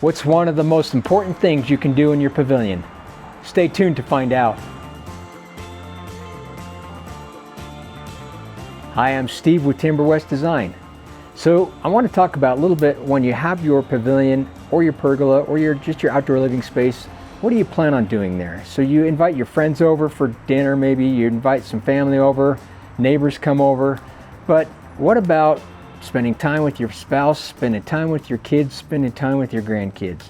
What's one of the most important things you can do in your pavilion? Stay tuned to find out. Hi, I'm Steve with Timber West Design. So I want to talk about a little bit when you have your pavilion or your pergola or your outdoor living space, what do you plan on doing there? So you invite your friends over for dinner, maybe you invite some family over, neighbors come over, but what about spending time with your spouse, spending time with your kids, spending time with your grandkids?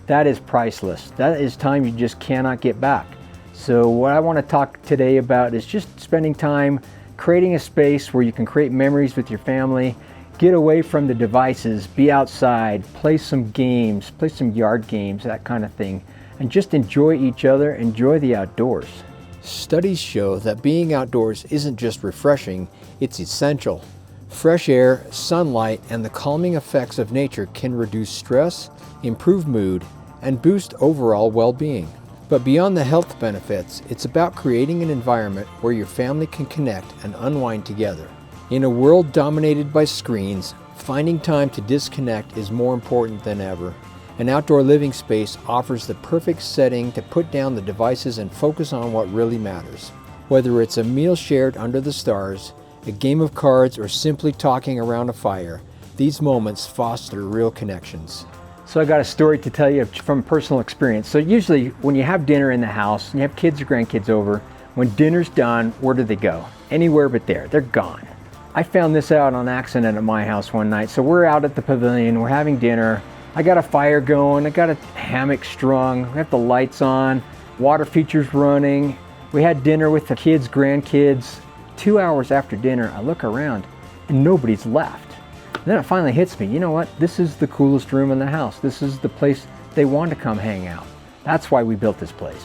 That is priceless. That is time you just cannot get back. So what I want to talk today about is just spending time creating a space where you can create memories with your family, get away from the devices, be outside, play some games, play some yard games, that kind of thing, and just enjoy each other, enjoy the outdoors. Studies show that being outdoors isn't just refreshing, it's essential. Fresh air, sunlight, and the calming effects of nature can reduce stress, improve mood, and boost overall well-being. But beyond the health benefits, it's about creating an environment where your family can connect and unwind together. In a world dominated by screens, finding time to disconnect is more important than ever. An outdoor living space offers the perfect setting to put down the devices and focus on what really matters. Whether it's a meal shared under the stars, a game of cards, or simply talking around a fire, these moments foster real connections. So I got a story to tell you from personal experience. So usually when you have dinner in the house and you have kids or grandkids over, when dinner's done, where do they go? Anywhere but there. They're gone. I found this out on accident at my house one night. So we're out at the pavilion, we're having dinner. I got a fire going, I got a hammock strung, we have the lights on, water features running. We had dinner with the kids, grandkids. 2 hours after dinner, I look around and nobody's left. And then it finally hits me, you know what? This is the coolest room in the house. This is the place they want to come hang out. That's why we built this place.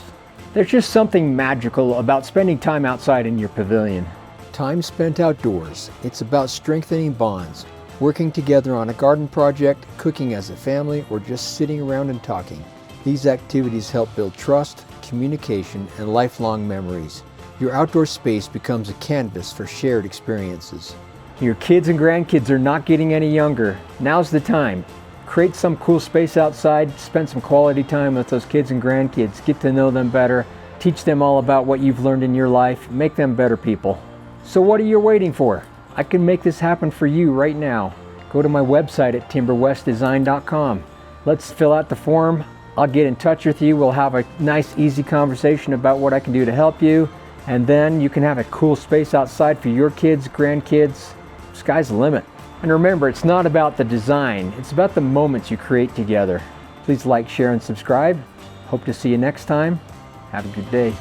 There's just something magical about spending time outside in your pavilion. Time spent outdoors. It's about strengthening bonds, working together on a garden project, cooking as a family, or just sitting around and talking. These activities help build trust, communication, and lifelong memories. Your outdoor space becomes a canvas for shared experiences. Your kids and grandkids are not getting any younger. Now's the time. Create some cool space outside, spend some quality time with those kids and grandkids, get to know them better, teach them all about what you've learned in your life, make them better people. So what are you waiting for? I can make this happen for you right now. Go to my website at timberwestdesign.com. Let's fill out the form. I'll get in touch with you. We'll have a nice, easy conversation about what I can do to help you. And then you can have a cool space outside for your kids, grandkids. Sky's the limit. And remember, it's not about the design. It's about the moments you create together. Please like, share, and subscribe. Hope to see you next time. Have a good day.